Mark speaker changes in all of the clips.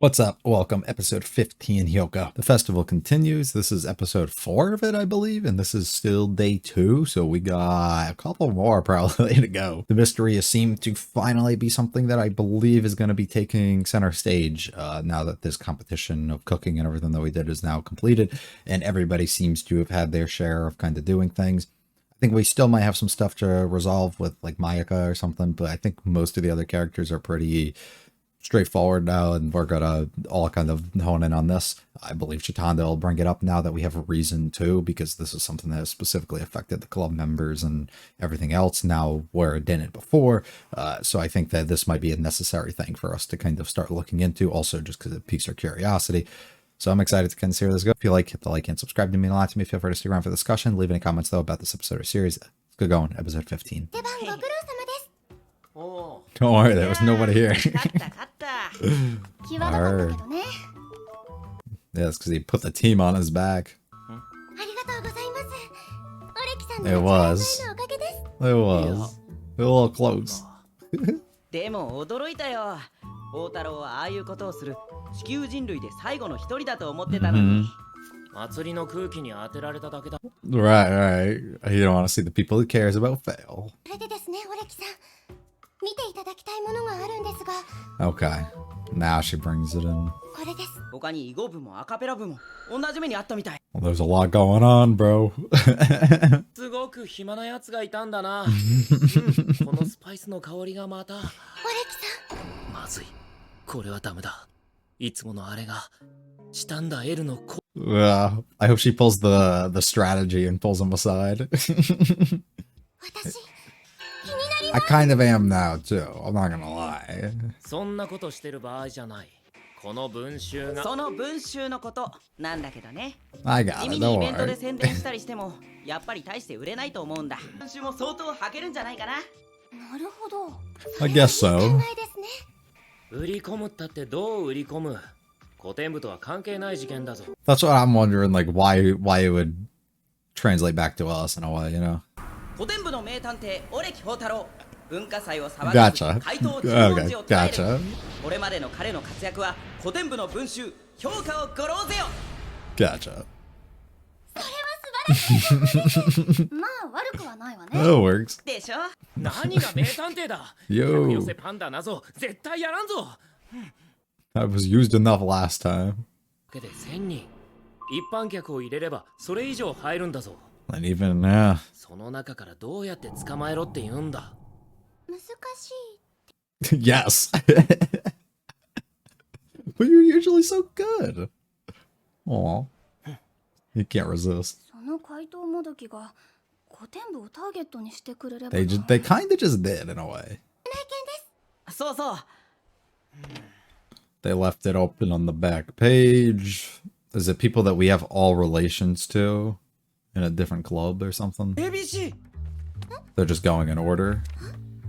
Speaker 1: What's up? Welcome, episode 15, Hyouka. The festival continues. This is episode 4 of it, I believe, and this is still day 2, so we got a couple more probably to go. The mystery seemed to finally be something that I believe is going to be taking center stage now that this competition of cooking and everything that we did is now completed, and everybody seems to have had their share of kind of doing things. I think we still might have some stuff to resolve with like Mayaka or something, but I think most of the other characters are pretty straightforward now, and we're gonna all kind of hone in on this. I believe Chitanda will bring it up now that we have a reason to, because this is something that has specifically affected the club members and everything else now where it didn't before. So I think that this might be a necessary thing for us to kind of start looking into, also just because it piques our curiosity. So I'm excited to kind of see where this goes. If you like, hit the like and subscribe to me a lot to me. Feel free to stick around for the discussion. Leave any comments though about this episode or series. Let's get going. Episode 15. Don't worry, there was nobody here. Arr. Yeah, it's because he put the team on his back. It was. It was. A little close.
Speaker 2: でも驚いたよ。大太郎はああいうことをする地球人類で最後の一人だと思ってたのに。
Speaker 3: 祭りの空気に当てられただけだ。
Speaker 1: Right, right. You don't want to see the people who cares about fail.
Speaker 4: それでですね、オレキさん。見ていただきたいものがあるんですが。
Speaker 1: Okay. Now she brings it in.
Speaker 4: これです。
Speaker 2: 他に囲碁部もアカペラ部も同じ目にあったみたい。
Speaker 1: Well, there's a lot going on, bro.
Speaker 3: すごく暇なやつがいたんだな。このスパイスの香りがまた。オレ
Speaker 4: キさん。
Speaker 3: まずい。これはダメだ。いつものあれが。チタンダ L のこ。
Speaker 1: I hope she pulls the strategy and pulls him aside.
Speaker 4: 私。
Speaker 1: I kind of am now too. I'm not gonna lie.
Speaker 3: そんなことしてる場合じゃない。この文集が。
Speaker 2: その文集のことなんだけどね。
Speaker 1: I got
Speaker 2: 地
Speaker 1: it.
Speaker 2: 味にイ
Speaker 1: Don't
Speaker 2: ベントで
Speaker 1: worry.
Speaker 2: 宣伝したりしてもやっぱり大して売れないと思うんだ。文集も相当はけるんじゃないかな。
Speaker 4: なるほど。
Speaker 1: I guess so.
Speaker 4: 考えですね。
Speaker 3: 売り込むったってどう売り込む？古典部とは関係ない事件だぞ。
Speaker 1: That's what I'm wondering, like why it would translate back to us in a way, you know?
Speaker 2: 古典部の名探偵オレキ宝太郎。文化祭を騒がす
Speaker 1: Gotcha.
Speaker 2: 怪盗JUMONJIを捉える。
Speaker 1: Gotcha.
Speaker 2: これまでの彼の活躍は古典部の文集評価をごろうぜよ。
Speaker 1: Gotcha.
Speaker 4: それは素晴らしい。まあ悪くはないわね。
Speaker 1: That works.
Speaker 2: でしょ。
Speaker 3: 何が名探偵だ。
Speaker 1: Yo.
Speaker 3: 寄せパンダ謎絶対やらんぞ。
Speaker 1: That was used enough last time.
Speaker 3: けで1000人。一般客を入れればそれ以上入るんだぞ。
Speaker 1: And even now.
Speaker 3: その中からどうやって捕まえろって言うんだ。
Speaker 4: 難しい。
Speaker 1: Yes. But you're usually so good. Aw. You can't resist.
Speaker 4: その怪盗もどきが古典部をターゲットにしてくれれば。
Speaker 1: They kind of just did in a way.
Speaker 2: そうそう。
Speaker 1: They left it open on the back page. Is it people that we have all relations to in a different club or something?
Speaker 2: ABC。They're
Speaker 1: just going in order.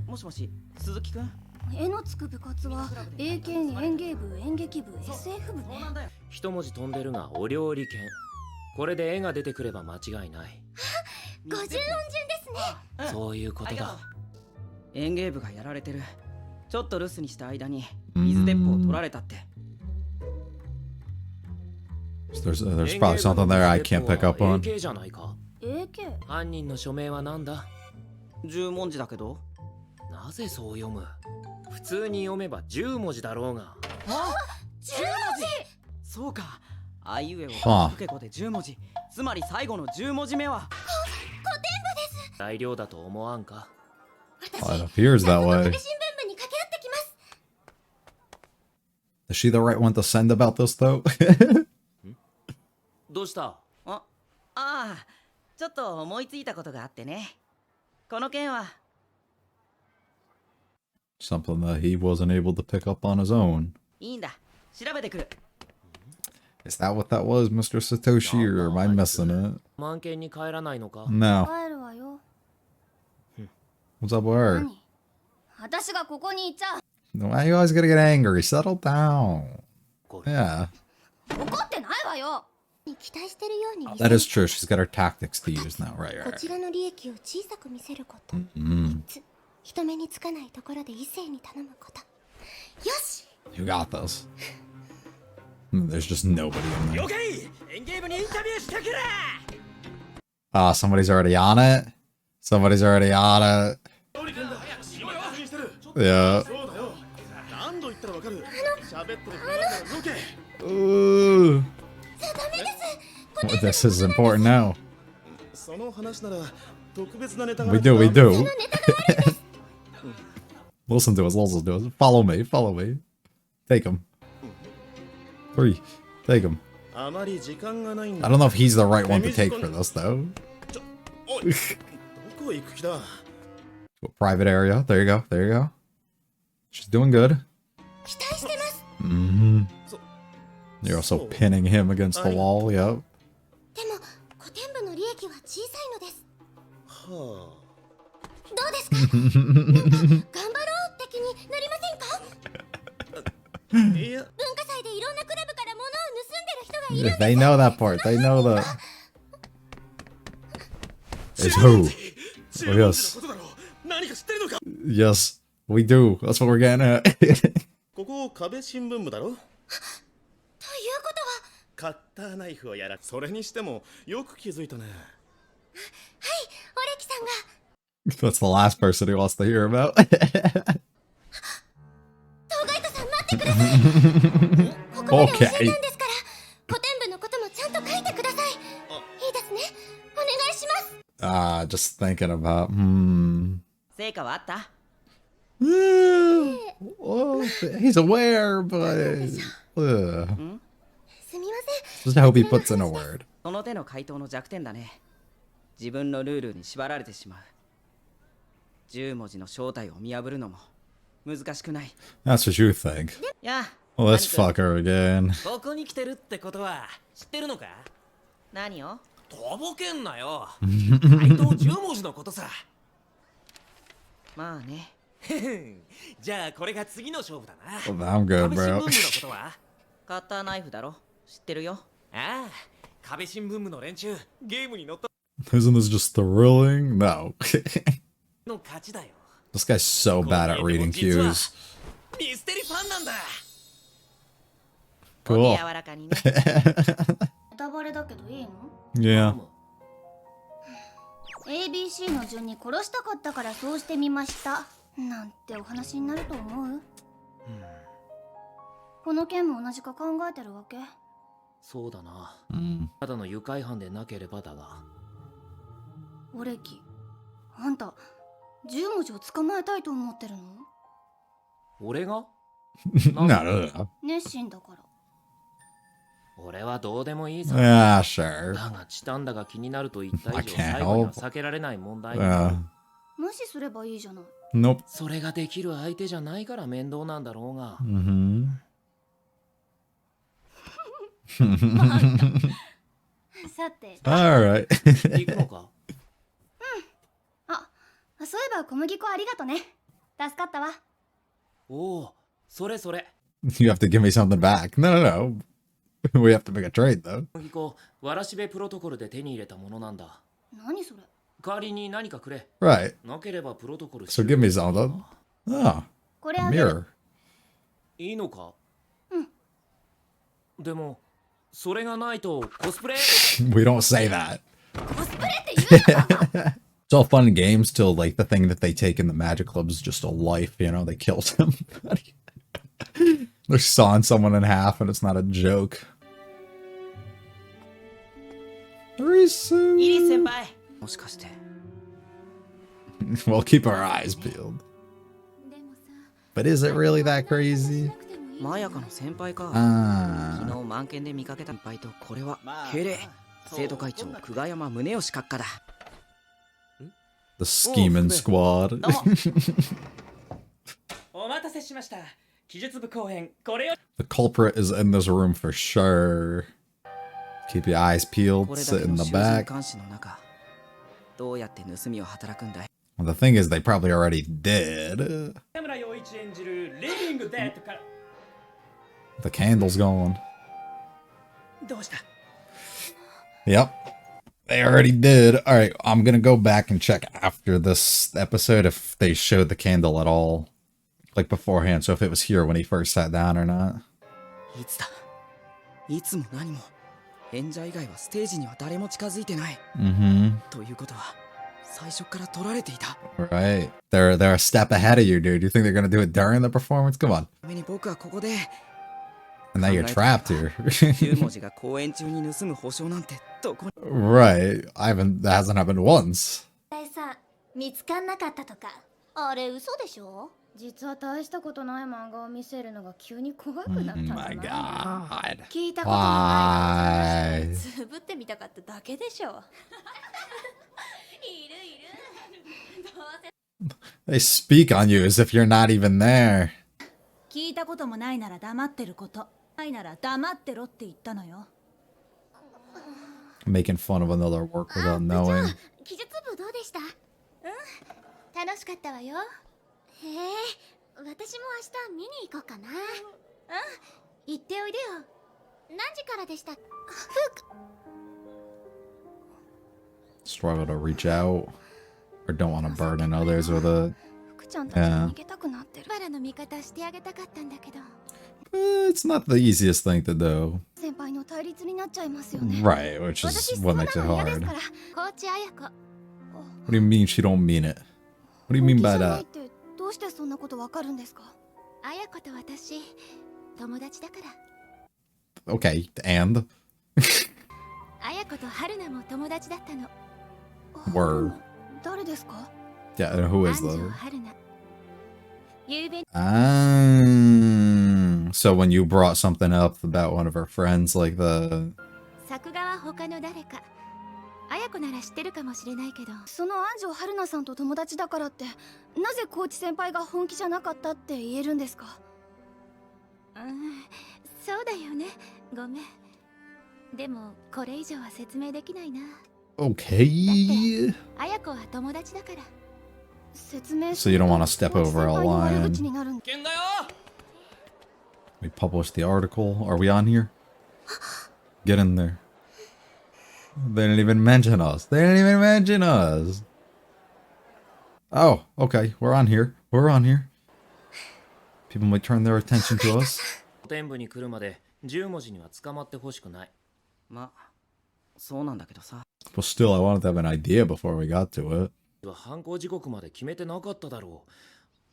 Speaker 2: もしもし、鈴木くん。
Speaker 4: 絵のつく部活は英検演芸部演劇部 SF 部ね。
Speaker 3: 一文字飛んでるがお料理犬。これで絵が出てくれば間違いない。
Speaker 4: 50音順ですね。
Speaker 3: そういうことだ。
Speaker 2: 園芸部がやられてる。ちょっと留守にした間に水鉄砲を取られたって。
Speaker 1: There's probably something there I can't pick up on.
Speaker 3: AK じゃないか。
Speaker 4: AK？
Speaker 3: 犯人の署名はなんだ。
Speaker 2: 10文字だけど。
Speaker 3: なぜそう読む？普通に読めば10文字だろうが。
Speaker 2: あ、10文字。そうか。あいうえをかけこで10文字。つまり最後の10文字目は。
Speaker 4: 古典部です。
Speaker 3: 材料だと思わんか。
Speaker 1: Well, it appears that way.
Speaker 4: 新聞部に掛け合ってきます。
Speaker 1: Is she the right one to send about this though?
Speaker 3: どうした？
Speaker 2: ああ、ちょっと思いついたことがあってね。この件は。
Speaker 1: Something that he wasn't able to pick up on his own.
Speaker 2: いいんだ。調べてくる。
Speaker 1: Is that what that was, Mr. Satoshi, or am I missing it?
Speaker 3: 満件に帰らないのか？
Speaker 1: No.
Speaker 4: 帰るわよ。
Speaker 1: What's up with her?
Speaker 4: 何？私がここにいちゃ。
Speaker 1: Why are you always gonna get angry? Settle down. Yeah.
Speaker 4: 怒ってないわよ。期待してるように見せ
Speaker 1: That
Speaker 4: る。
Speaker 1: is true. She's got her tactics to use now. Right,
Speaker 4: こ
Speaker 1: right.
Speaker 4: ちらの利益を小さく見せること。
Speaker 1: Mm.
Speaker 4: 人目につかないところで異性に頼むこと。よし。
Speaker 1: You got this. There's just nobody in there.
Speaker 3: 了解エンゲームにインタビューしてくれ
Speaker 1: Ah, somebody's already on it. Somebody's already on it. Yeah.
Speaker 5: 何度言ったらわかる喋ってる動け
Speaker 1: Ooh.
Speaker 4: ダメです
Speaker 1: Well, this is important now.
Speaker 5: その話なら特別なネタが
Speaker 1: We do, we do. Listen to us, listen to us. Follow me, follow me. Take him. 3. Take him.
Speaker 5: あまり時間がないん
Speaker 1: I
Speaker 5: だ
Speaker 1: don't know if he's the right one to take for this, though.
Speaker 5: おいどこ行く気だ
Speaker 1: Private area. There you go, there you go. She's doing good.
Speaker 4: 期待してます
Speaker 1: Mm-hmm.
Speaker 5: そ
Speaker 1: You're also
Speaker 5: So-
Speaker 1: pinning him against the wall, yep.
Speaker 4: でも古典部の利益は小さいのです
Speaker 5: は
Speaker 4: どうですかなんか頑張ろう的になりませんか
Speaker 5: あいや
Speaker 4: 文化祭でいろんなクラブから物を盗んでる人がいる
Speaker 1: They know that part. They know the... It's who?
Speaker 5: 中
Speaker 1: Oh,
Speaker 5: 国
Speaker 1: yes.
Speaker 5: のことだろう何か知ってるのか
Speaker 1: Yes, we do. That's what we're getting at.
Speaker 5: ここ壁新聞部だろ
Speaker 4: ということは
Speaker 5: カッターナイフをやらそれにしてもよく気づいたね
Speaker 4: はいオレキさんが
Speaker 1: That's the last person who wants to hear about.
Speaker 4: 東ガイトさん待ってくださいここまで教えたん
Speaker 1: Okay.
Speaker 4: ですから古典部のこともちゃんと書いてくださいいいですねお願いします
Speaker 1: Just thinking about,
Speaker 2: 成果はあった
Speaker 1: Well, he's aware, but...
Speaker 4: すみません
Speaker 1: Just hope he puts in a word.
Speaker 2: その手の回答の弱点だね自分のルールに縛られてしまう10文字の正体を見破るのも難しくない
Speaker 1: That's what you think.
Speaker 2: いや
Speaker 1: Well, let's
Speaker 2: 何
Speaker 1: fuck her again.
Speaker 3: ここに来てるってことは知ってるのか
Speaker 2: 何を
Speaker 3: とぼけんなよ怪盗10文字のことさ
Speaker 2: まあね
Speaker 3: じゃあこれが次の勝負だな
Speaker 1: I'm good,
Speaker 3: 壁新聞部の
Speaker 1: bro.
Speaker 3: ことは
Speaker 2: カッターナイフだろ知ってるよ
Speaker 3: ああ壁新聞部の連中ゲームに乗った
Speaker 1: Isn't this just thrilling? No.
Speaker 3: の勝ちだよ
Speaker 1: This guy's so bad at reading cues.
Speaker 3: ミステリーファンなんだ
Speaker 2: お
Speaker 1: Cool.
Speaker 2: 手柔らかにね
Speaker 4: ネタバレだけどいいの
Speaker 1: Yeah.
Speaker 4: ABC の順に殺したかったからそうしてみましたなんてお話になると思うこの件も同じか考えてるわけ
Speaker 3: そうだな
Speaker 1: Mm.
Speaker 3: ただの愉快犯でなければだが
Speaker 4: オレキあんた10文字を捕まえたいと思ってるの
Speaker 3: 俺が
Speaker 1: No.
Speaker 4: 熱心だから
Speaker 3: 俺はどうでもいいさ
Speaker 1: Yeah, sure.
Speaker 3: だがチタンダが気になると言った以
Speaker 1: I
Speaker 3: 上
Speaker 1: can't
Speaker 3: 最後には
Speaker 1: help.
Speaker 3: 避けられない問題
Speaker 4: 無視すればいいじゃない
Speaker 1: Nope.
Speaker 3: それができる相手じゃないから面倒なんだろうが
Speaker 1: Mm-hmm.
Speaker 4: さて
Speaker 1: All right.
Speaker 3: 行くのか
Speaker 4: そういえば小麦粉ありがとね助かったわ
Speaker 3: おおそれそれ
Speaker 1: You have to give me something back. No, no, no. We have to make a trade, though.
Speaker 3: 小麦粉わらしべプロトコルで手に入れたものなんだ
Speaker 4: 何それ
Speaker 3: 代わりに何かくれ
Speaker 1: Right.
Speaker 3: なければプロトコル
Speaker 1: So give me something. Oh,
Speaker 4: これあげる
Speaker 1: mirror.
Speaker 3: いいのか
Speaker 4: うん
Speaker 3: でもそれがないとコスプレ
Speaker 1: We don't say that.
Speaker 4: コスプレって言うな
Speaker 1: It's all fun and games till, like, the thing that they take in the Magic Club is just a life, you know? They killed him. They're sawing someone in half and it's not a joke.
Speaker 2: イリス先
Speaker 1: Risu.
Speaker 2: 輩もしかして
Speaker 1: We'll keep our eyes peeled.
Speaker 4: でもさ
Speaker 1: But is it really that crazy?
Speaker 2: マヤカの先輩か
Speaker 1: Ah.
Speaker 2: 昨日満研で見かけた先輩とこれは敬礼生徒会長久我山宗義閣下だ
Speaker 1: The scheming squad.
Speaker 2: どうも
Speaker 3: お待たせしました記述部後編これを
Speaker 1: The culprit is in this room for sure. Keep your eyes
Speaker 2: こ
Speaker 1: peeled,
Speaker 2: れだ
Speaker 1: sit
Speaker 2: け
Speaker 1: in
Speaker 2: の
Speaker 1: the
Speaker 2: 囚人
Speaker 1: back.
Speaker 2: 監視の中どうやって盗みを働くんだい
Speaker 1: Well, the thing is, they probably already did.
Speaker 3: 田村陽一演じるリビングデッドから
Speaker 1: The candle's going.
Speaker 3: どうした
Speaker 1: Yep. They already did. Alright, I'm gonna go back and check after this episode if they showed the candle at all. Like beforehand, so if it was here when he first sat down or not.
Speaker 2: いつだいつも何も演者以外はステージには誰も近づいてない
Speaker 1: Mm-hmm.
Speaker 2: ということは最初から取られていた
Speaker 1: Right. They're a step ahead of you, dude. You think they're gonna do it during the performance? Come on.
Speaker 2: ために僕はここで
Speaker 1: And now you're trapped here.
Speaker 2: 10文字が公演中に盗む保証なんてどこに
Speaker 1: Right. That hasn't happened once.
Speaker 4: さん見つかんなかったとかあれ嘘でしょ
Speaker 6: 実は大したことない漫画を見せるのが急に怖くなった
Speaker 1: Oh
Speaker 6: んだ
Speaker 1: my
Speaker 6: な。
Speaker 1: god.
Speaker 6: 聞いたことのない
Speaker 1: Why?
Speaker 4: つぶってみたかっただけでしょいるいるどうせ
Speaker 1: They speak on you as if you're not even there.
Speaker 6: 聞いたこともないなら黙ってること。ないなら黙ってろって言ったのよ。
Speaker 1: Making fun of another work without
Speaker 4: 部長
Speaker 1: knowing.
Speaker 4: 技術部どうでした楽しかったわよへえ私も明日見に行こうかな行っておいでよ何時からでした
Speaker 1: Struggle to reach out or don't want to burden others with it.
Speaker 6: 福ちゃんたちが逃げたくなってる。
Speaker 4: バラの味方してあげたかったんだけど
Speaker 1: It's not the easiest thing to do.
Speaker 6: 先輩の対立になっちゃいますよね。
Speaker 1: Right, which
Speaker 4: 私
Speaker 1: is
Speaker 4: そう
Speaker 1: what
Speaker 4: な
Speaker 1: makes it
Speaker 4: の嫌です
Speaker 1: hard.
Speaker 4: からコーチ綾子
Speaker 1: What do you mean she don't mean it? What do you mean by
Speaker 6: 本気じゃない
Speaker 1: that?
Speaker 6: ってどうしてそんなことわかるんですか？
Speaker 4: 綾子と私友達だから
Speaker 1: Okay, and?
Speaker 4: 綾子と春菜も友達だったの
Speaker 1: Word.
Speaker 6: 誰ですか？
Speaker 1: Yeah, and who is
Speaker 4: 安城
Speaker 1: the...
Speaker 4: 春菜ゆうべ
Speaker 1: So when you brought something up about one of her friends, like the...
Speaker 4: 作画は他の誰か綾子なら知ってるかもしれないけど
Speaker 6: その安城春菜さんと友達だからってなぜコーチ先輩が本気じゃなかったって言えるんですか？
Speaker 4: そうだよねごめんでもこれ以上は説明できないな
Speaker 1: Okay.
Speaker 4: 綾子は友達だから
Speaker 6: 説明
Speaker 1: So you don't want to step
Speaker 6: コーチ
Speaker 1: over
Speaker 6: 先
Speaker 1: a
Speaker 6: 輩の悪
Speaker 1: line.
Speaker 6: 口になるん
Speaker 3: 危険だよ
Speaker 1: We published the article. Are we on here? Get in there. They didn't even mention us. They didn't even mention us. Oh, okay. We're on here. We're on here. People might turn their attention to us.
Speaker 3: 古典部に来るまで10文字には捕まってほしくない。
Speaker 2: まあそうなんだけどさ
Speaker 1: But still, I wanted to have an idea before we got to it.
Speaker 3: 犯行時刻まで決めてなかっただろ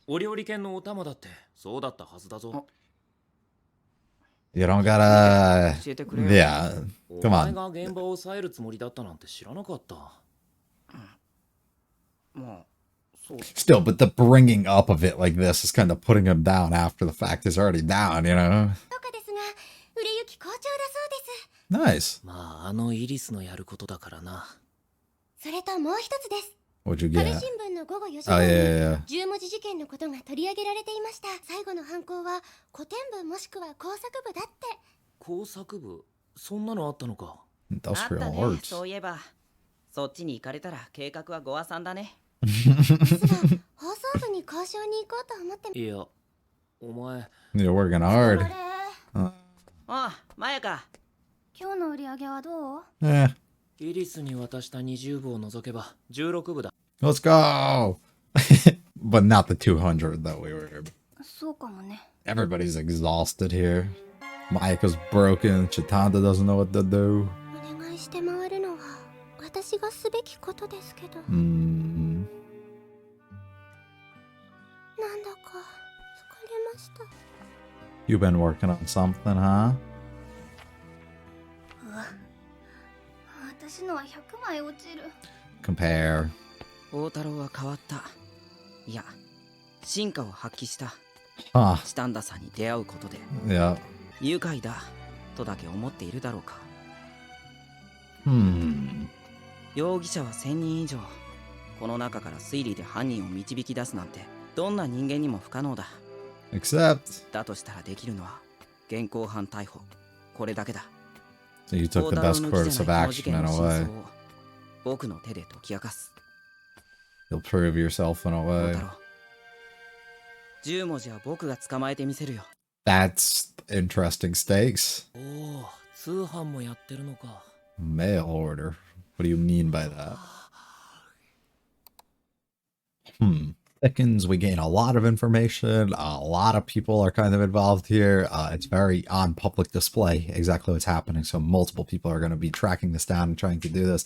Speaker 3: う。お料理犬のお玉だってそうだったはずだぞ。
Speaker 1: You don't gotta...
Speaker 2: 教えてくれよ
Speaker 1: Yeah.
Speaker 3: お
Speaker 1: Come
Speaker 3: 前
Speaker 1: on.
Speaker 3: が現場を抑えるつもりだったなんて知らなかった。
Speaker 2: まあそう
Speaker 1: Still, but the bringing up of it like this is kind of putting him down after the fact is already down, you know?
Speaker 4: とかですが売れ行き好調だそうです
Speaker 1: Nice.
Speaker 3: まあイリスのやることだからな。
Speaker 4: それともう一つです
Speaker 1: What'd you
Speaker 4: 春
Speaker 1: get?
Speaker 4: 新聞の午後4時
Speaker 1: Oh,
Speaker 4: 頃
Speaker 1: yeah,
Speaker 4: に
Speaker 1: yeah, yeah.
Speaker 4: 10文字事件のことが取り上げられていました最後の犯行は古典部もしくは工作部だって
Speaker 3: 工作部そんなのあったのか。
Speaker 2: あ
Speaker 1: Industrial
Speaker 2: ったね
Speaker 1: arts.
Speaker 2: そういえばそっちに行かれたら計画はご破算だね
Speaker 4: ですが放送部に交渉に行こうと思って
Speaker 3: いや、お前
Speaker 1: You're working
Speaker 6: あ
Speaker 1: hard.
Speaker 6: れ
Speaker 2: ああマヤか
Speaker 6: 今日の売り上げはどう？
Speaker 1: Eh,
Speaker 3: イリスに渡した20部を除けば16部だ。
Speaker 1: let's go. But not the 200 that we were.
Speaker 6: そうかもね。
Speaker 1: Everybody's exhausted here. Mayaka's broken. Chitanda doesn't know what to do.
Speaker 4: お願いして回るのは私がすべきことですけど
Speaker 1: Mm.
Speaker 4: なんだか疲れました
Speaker 1: You've been working on something, huh?
Speaker 6: 私のは100枚落ちる。
Speaker 1: Compare.
Speaker 2: 大太郎は変わったいや進化を発揮した
Speaker 1: Huh.
Speaker 2: チタンダさんに出会うことで
Speaker 1: Yeah.
Speaker 2: 愉快だとだけ思っているだろうか
Speaker 1: Hmm.
Speaker 2: 容疑者は1000人以上この中から推理で犯人を導き出すなんてどんな人間にも不可能だ
Speaker 1: Except,
Speaker 2: だとしたらできるのは現行犯逮捕これだけだ
Speaker 1: so you took the
Speaker 2: 大
Speaker 1: best
Speaker 2: 太郎
Speaker 1: course
Speaker 2: の
Speaker 1: of
Speaker 2: 事件の
Speaker 1: action
Speaker 2: 真
Speaker 1: in a
Speaker 2: 相
Speaker 1: way.
Speaker 2: を僕の手で解き明かす
Speaker 1: You'll prove yourself in a
Speaker 2: 大
Speaker 1: way.
Speaker 2: 太郎10文字は僕が捕まえてみせるよ
Speaker 1: That's interesting stakes.
Speaker 3: おお、通販もやってるのか。
Speaker 1: Mail order. What do you mean by that? Hmm. thickens. We gain a lot of information. A lot of people are kind of involved here. It's very on public display exactly what's happening. So multiple people are going to be tracking this down and trying to do this.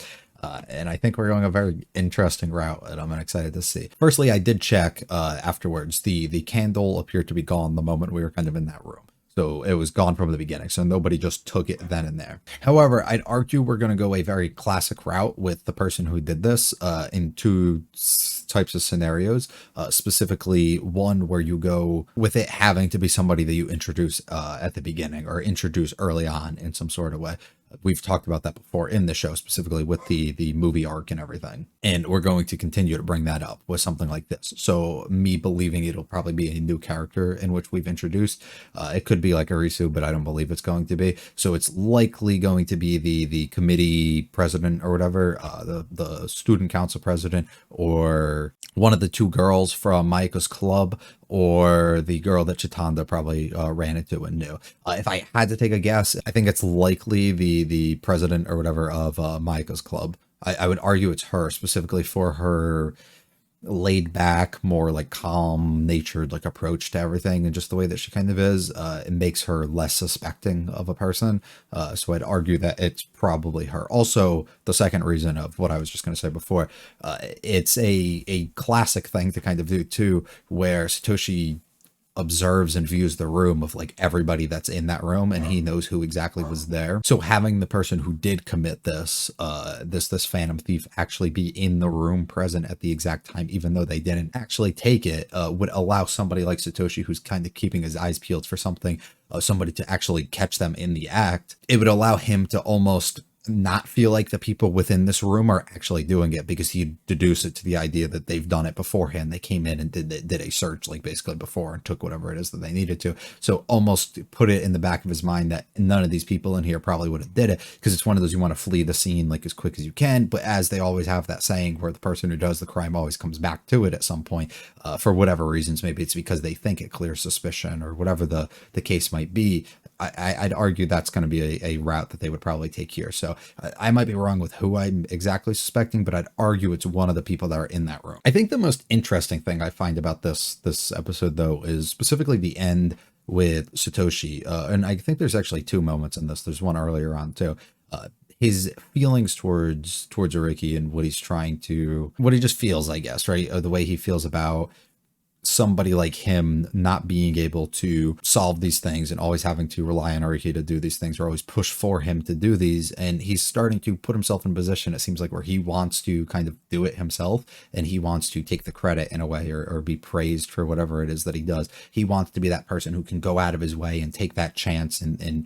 Speaker 1: And I think we're going a very interesting route, and I'm excited to see. Firstly, I did check afterwards. The candle appeared to be gone the moment we were kind of in that room. So it was gone from the beginning. So nobody just took it then and there. However, I'd argue we're going to go a very classic route with the person who did this in two types of scenarios. Specifically, one where you go with it having to be somebody that you introduce at the beginning or introduce early on in some sort of way. We've talked about that before in the show, specifically with the movie arc and everything. And we're going to continue to bring that up with something like this. So me believing it'll probably be a new character in which we've introduced. It could be like Arisu, but I don't believe it's going to be. So it's likely going to be the committee president or whatever, the student council president, or one of the two girls from Mayuko's club, or the girl that Chitanda probably ran into and knew. If I had to take a guess, I think it's likely the president or whatever of Mayuko's club. I would argue it's her, specifically for her laid back, more like calm natured like approach to everything, and just the way that she kind of is. It makes her less suspecting of a person. So I'd argue that it's probably her. Also, the second reason of what I was just going to say before, it's a classic thing to kind of do too, where Satoshi observes and views the room of like everybody that's in that room, and he knows who exactly was there. So having the person who did commit this phantom thief actually be in the room present at the exact time, even though they didn't actually take it, would allow somebody like Satoshi, who's kind of keeping his eyes peeled for something, somebody to actually catch them in the act. It would allow him to almost not feel like the people within this room are actually doing it, because he deduce it to the idea that they've done it beforehand. They came in and did a search like basically before and took whatever it is that they needed to. So almost put it in the back of his mind that none of these people in here probably would have did it, because it's one of those you want to flee the scene like as quick as you can. But as they always have that saying where the person who does the crime always comes back to it at some point, for whatever reasons, maybe it's because they think it clears suspicion or whatever the case might be. I'd argue that's going to be a route that they would probably take here. So I might be wrong with who I'm exactly suspecting, but I'd argue it's one of the people that are in that room. I think the most interesting thing I find about this episode, though, is specifically the end with Satoshi. And I think there's actually two moments in this. There's one earlier on, too. His feelings towards Ariki and what he just feels, I guess, right? Or the way he feels about somebody like him not being able to solve these things and always having to rely on Ariki to do these things, or always push for him to do these. And he's starting to put himself in a position, it seems like, where he wants to kind of do it himself, and he wants to take the credit in a way, or be praised for whatever it is that he does. He wants to be that person who can go out of his way and take that chance, and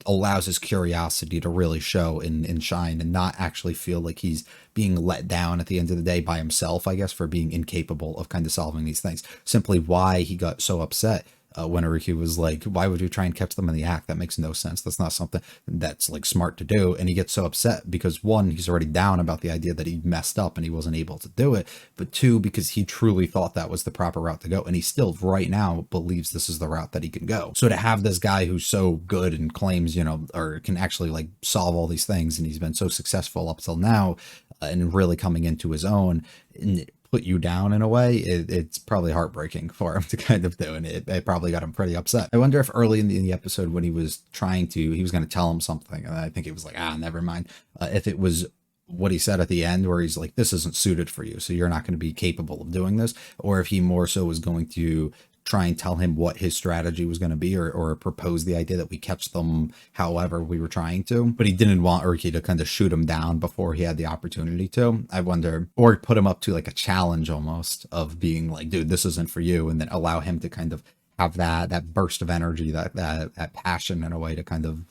Speaker 1: allows his curiosity to really show and shine, and not actually feel like he's being let down at the end of the day by himself, I guess, for being incapable of kind of solving these things. Simply why he got so upset when Ariki was like, why would you try and catch them in the act? That makes no sense. That's not something that's like smart to do. And he gets so upset because, one, he's already down about the idea that he messed up and he wasn't able to do it, but two, because he truly thought that was the proper route to go, and he still right now believes this is the route that he can go. So to have this guy who's so good and claims, or can actually like solve all these things, and he's been so successful up till now, and really coming into his own, and put you down in a way, it's probably heartbreaking for him to kind of do, and it probably got him pretty upset. I wonder if early in the episode, when he was going to tell him something, and I think he was like, never mind, if it was what he said at the end, where he's like, this isn't suited for you, so you're not going to be capable of doing this, or if he more so was going to try and tell him what his strategy was going to be, or propose the idea that we catch them however we were trying to, but he didn't want Uriki to kind of shoot him down before he had the opportunity to. I wonder, or put him up to like a challenge almost of being like, dude, this isn't for you, and then allow him to kind of have that burst of energy, that passion in a way, to kind of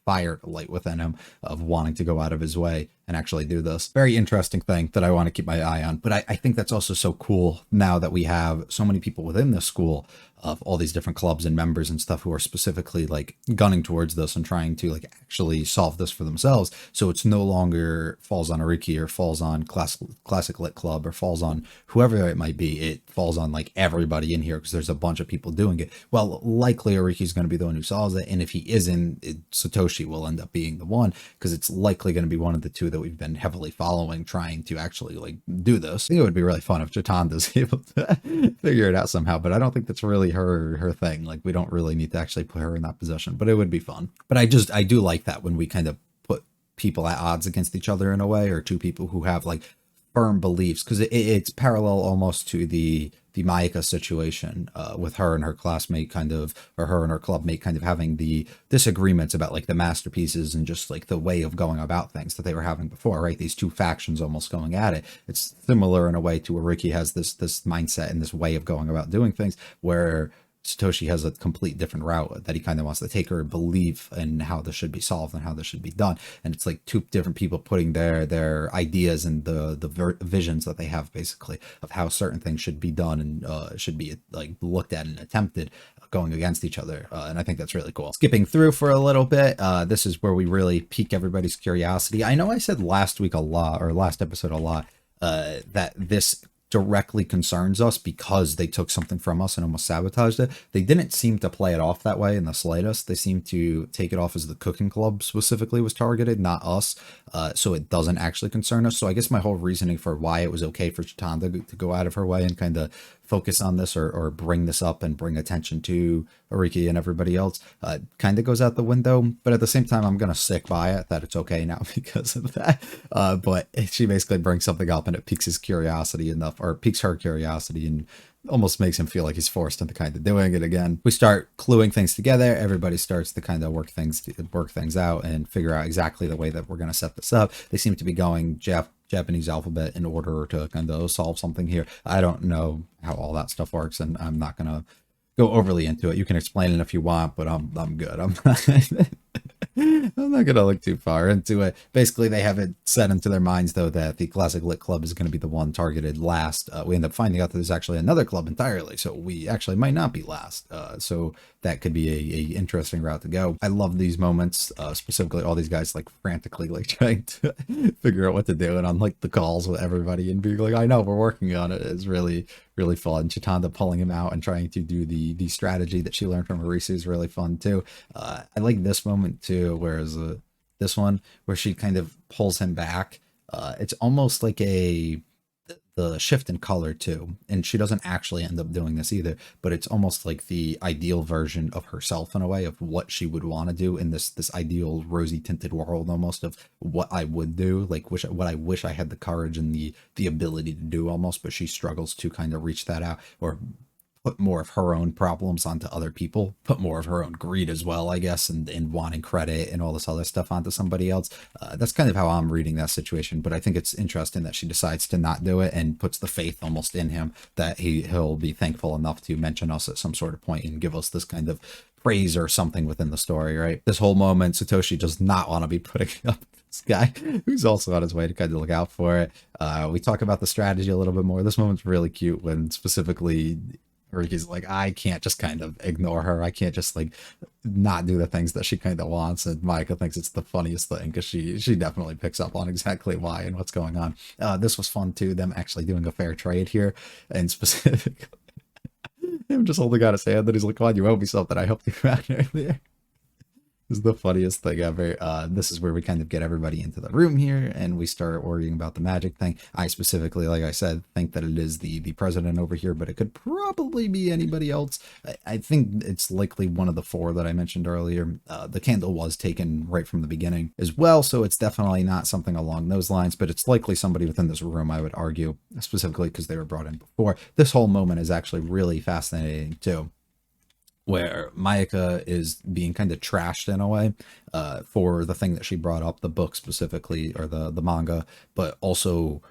Speaker 1: fire to light within him of wanting to go out of his way and actually do this. Very interesting thing that I want to keep my eye on. But I think that's also so cool now that we have so many people within this school of all these different clubs and members and stuff who are specifically like gunning towards this and trying to like actually solve this for themselves. So it's no longer falls on Ariki or falls on Classic Lit Club or falls on whoever it might be. It falls on like everybody in here because there's a bunch of people doing it. Well, likely Ariki's going to be the one who solves it. And if he isn't, Satoshi will end up being the one, because it's likely going to be one of the two that we've been heavily following, trying to actually like do this. I think it would be really fun if Chitanda's able to figure it out somehow, but I don't think that's really her thing. Like we don't really need to actually put her in that position, but it would be fun. But I do like that when we kind of put people at odds against each other in a way, or two people who have like firm beliefs, because it's parallel almost to the Mayuka situation with her and her classmate kind of, or her and her clubmate kind of having the disagreements about like the masterpieces and just like the way of going about things that they were having before, right? These two factions almost going at it. It's similar in a way to where Riki has this mindset and this way of going about doing things, where Satoshi has a complete different route that he kind of wants to take, or believe in how this should be solved and how this should be done. And it's like two different people putting their ideas and the visions that they have basically of how certain things should be done and should be like looked at and attempted, going against each other. And I think that's really cool. Skipping through for a little bit, this is where we really pique everybody's curiosity. I know I said last week a lot, or last episode a lot, that this directly concerns us because they took something from us and almost sabotaged it. They didn't seem to play it off that way in the slightest. They seem to take it off as the cooking club specifically was targeted, not us. So it doesn't actually concern us. So I guess my whole reasoning for why it was okay for Chitanda to go out of her way and kind of focus on this, or bring this up and bring attention to Ariki and everybody else, kind of goes out the window. But at the same time, I'm going to stick by it that it's okay now because of that. But she basically brings something up and it piques his curiosity enough, or piques her curiosity, and almost makes him feel like he's forced into kind of doing it again. We start cluing things together. Everybody starts to kind of work things out and figure out exactly the way that we're going to set this up. They seem to be going Japanese alphabet in order to kind of solve something here. I don't know how all that stuff works, and I'm not going to go overly into it. You can explain it if you want, but I'm good. I'm not going to look too far into it. Basically, they have it set into their minds, though, that the Classic Lit Club is going to be the one targeted last. We end up finding out that there's actually another club entirely, so we actually might not be last. So that could be a interesting route to go. I love these moments, specifically all these guys like frantically like trying to figure out what to do, and on like the calls with everybody and being like, I know, we're working on it. It's really fun. Chitanda pulling him out and trying to do the strategy that she learned from Arisu is really fun too. I like this moment too, whereas this one where she kind of pulls him back. It's almost like the shift in color too, and she doesn't actually end up doing this either, but it's almost like the ideal version of herself in a way, of what she would want to do in this ideal rosy tinted world, almost of what I would do, like what I wish I had the courage and the ability to do almost, but she struggles to kind of reach that out, or put more of her own problems onto other people, put more of her own greed as well, I guess, and wanting credit and all this other stuff onto somebody else. That's kind of how I'm reading that situation, but I think it's interesting that she decides to not do it and puts the faith almost in him that he'll be thankful enough to mention us at some sort of point and give us this kind of praise or something within the story, right? This whole moment, Satoshi does not want to be putting up this guy who's also on his way to kind of look out for it. We talk about the strategy a little bit more. This moment's really cute when specifically Riki's like, I can't just kind of ignore her. I can't just like not do the things that she kind of wants. And Micah thinks it's the funniest thing because she definitely picks up on exactly why and what's going on. This was fun too, them actually doing a fair trade here, and specifically him just holding out his hand that he's like, come on, you owe me something. I helped you out earlier. This is the funniest thing ever. This is where we kind of get everybody into the room here and we start worrying about the magic thing. I specifically, like I said, think that it is the president over here, but it could probably be anybody else. I think it's likely one of the four that I mentioned earlier. The candle was taken right from the beginning as well, so it's definitely not something along those lines, but it's likely somebody within this room, I would argue, specifically because they were brought in before. This whole moment is actually really fascinating too, where Mayuka is being kind of trashed in a way for the thing that she brought up, the book specifically, or the manga, but also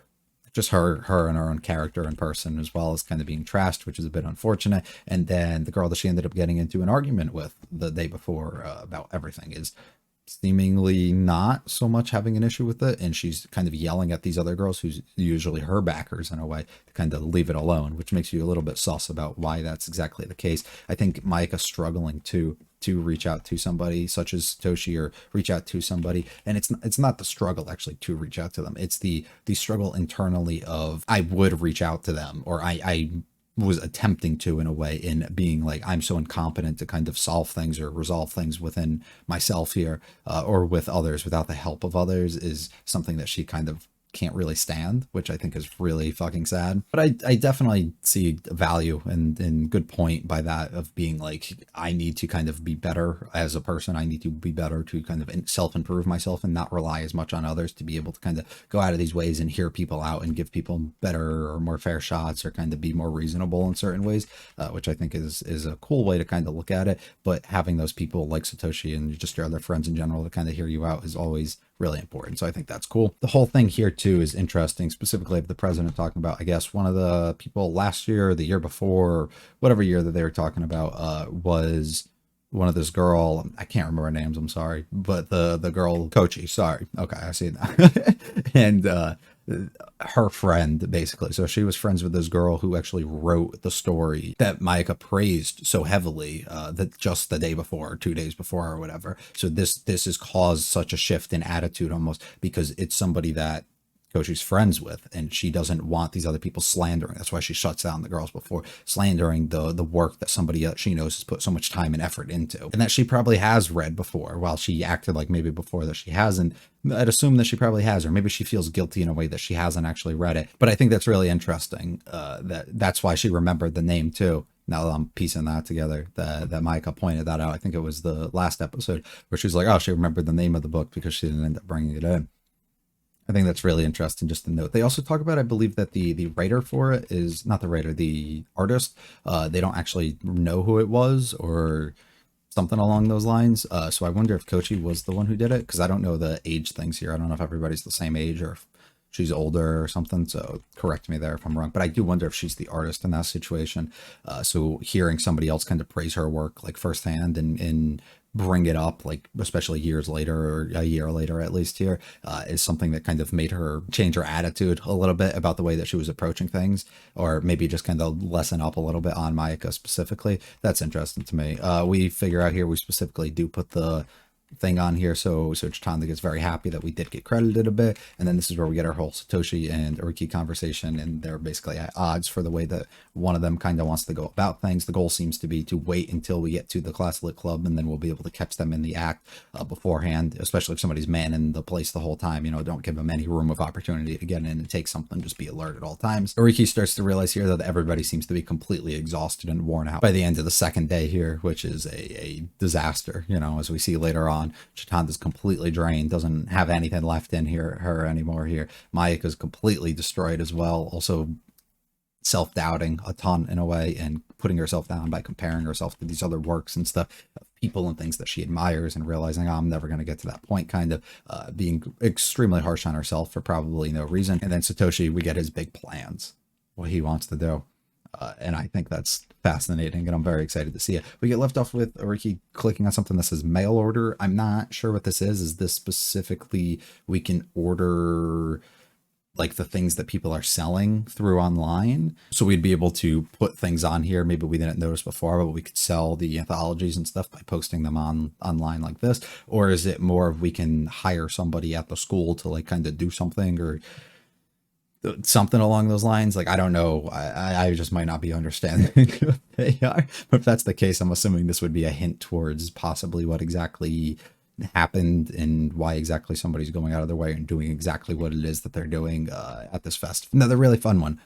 Speaker 1: just her and her own character in person as well, as kind of being trashed, which is a bit unfortunate. And then the girl that she ended up getting into an argument with the day before about everything is seemingly not so much having an issue with it, and she's kind of yelling at these other girls who's usually her backers in a way to kind of leave it alone, which makes you a little bit sus about why that's exactly the case. I think Mayuka's struggling to reach out to somebody such as Toshi, or reach out to somebody, and it's not the struggle actually to reach out to them, it's the struggle internally of I would reach out to them, or I was attempting to, in a way, in being like, I'm so incompetent to kind of solve things or resolve things within myself here, or with others without the help of others, is something that she kind of can't really stand, which I think is really fucking sad. But I definitely see value and good point by that, of being like, I need to kind of be better as a person. I need to be better to kind of self-improve myself and not rely as much on others, to be able to kind of go out of these ways and hear people out and give people better or more fair shots, or kind of be more reasonable in certain ways, which I think is a cool way to kind of look at it. But having those people like Satoshi and just your other friends in general to kind of hear you out is always really important. So I think that's cool. The whole thing here too is interesting, specifically of the president talking about, I guess one of the people last year or the year before, or whatever year that they were talking about, was one of this girl, I can't remember her names, I'm sorry, but the girl Kochi, sorry, okay, I see that. And her friend, basically, so she was friends with this girl who actually wrote the story that Mayuka praised so heavily, that just the day before or 2 days before or whatever. So this has caused such a shift in attitude, almost, because it's somebody that Kochi's friends with, and she doesn't want these other people slandering. That's why she shuts down the girls before, slandering the work that somebody else she knows has put so much time and effort into, and that she probably has read before, while she acted like maybe before that she hasn't. I'd assume that she probably has, or maybe she feels guilty in a way that she hasn't actually read it. But I think that's really interesting, that's why she remembered the name too. Now that I'm piecing that together, that Mayuka pointed that out. I think it was the last episode where she's like, oh, she remembered the name of the book because she didn't end up bringing it in. I think that's really interesting, just to note. They also talk about, I believe, that the writer for it is not the writer, the artist. They don't actually know who it was, or something along those lines. So I wonder if Kochi was the one who did it, because I don't know the age things here. I don't know if everybody's the same age or if she's older or something. So correct me there if I'm wrong. But I do wonder if she's the artist in that situation. So hearing somebody else kind of praise her work like firsthand and bring it up, like especially years later, or a year later at least here, is something that kind of made her change her attitude a little bit about the way that she was approaching things, or maybe just kind of lessen up a little bit on Mayuka specifically. That's interesting to me. We figure out here, we specifically do put the thing on here, so Chitanda gets very happy that we did get credited a bit, and then this is where we get our whole Satoshi and Uriki conversation, and they're basically at odds for the way that one of them kind of wants to go about things. The goal seems to be to wait until we get to the class lit club, and then we'll be able to catch them in the act beforehand, especially if somebody's manning the place the whole time. You know, don't give them any room of opportunity to get in and take something. Just be alert at all times. Uriki starts to realize here that everybody seems to be completely exhausted and worn out by the end of the second day here, which is a disaster, you know, as we see later on. Chitanda's completely drained, doesn't have anything left in her anymore here. Mayuka's completely destroyed as well, also self-doubting a ton in a way, and putting herself down by comparing herself to these other works and stuff, people and things that she admires, and realizing, oh, I'm never going to get to that point, kind of being extremely harsh on herself for probably no reason. And then Satoshi, we get his big plans, what he wants to do. And I think that's fascinating, and I'm very excited to see it. We get left off with Uriki clicking on something that says mail order. I'm not sure what this is. Is this specifically we can order like the things that people are selling through online? So we'd be able to put things on here maybe we didn't notice before, but we could sell the anthologies and stuff by posting them online like this? Or is it more of we can hire somebody at the school to like kind of do something, or something along those lines? Like, I don't know. I just might not be understanding what they are. But if that's the case, I'm assuming this would be a hint towards possibly what exactly happened and why exactly somebody's going out of their way and doing exactly what it is that they're doing at this fest. Another really fun one.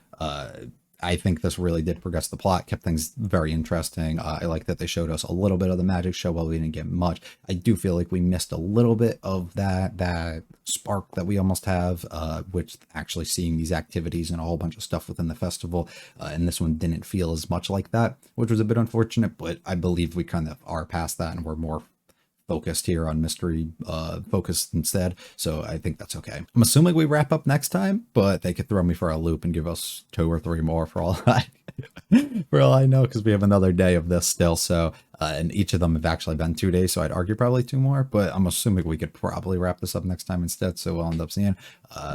Speaker 1: I think this really did progress the plot, kept things very interesting. I like that they showed us a little bit of the magic show while we didn't get much. I do feel like we missed a little bit of that spark that we almost have, which actually seeing these activities and a whole bunch of stuff within the festival. And this one didn't feel as much like that, which was a bit unfortunate, but I believe we kind of are past that and we're more focused here on mystery focused instead, so I think that's okay. I'm assuming we wrap up next time, but they could throw me for a loop and give us 2 or 3 more for all I know, because we have another day of this still. So and each of them have actually been 2 days, so I'd argue probably 2 more, but I'm assuming we could probably wrap this up next time instead, so we'll end up seeing.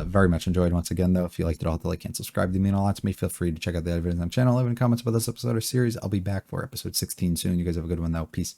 Speaker 1: Very much enjoyed once again though. If you liked it all, hit the like and subscribe to me and all that to me. Feel free to check out the other videos on the channel. Leave any comments about this episode or series. I'll be back for episode 16 soon. You guys have a good one though. Peace.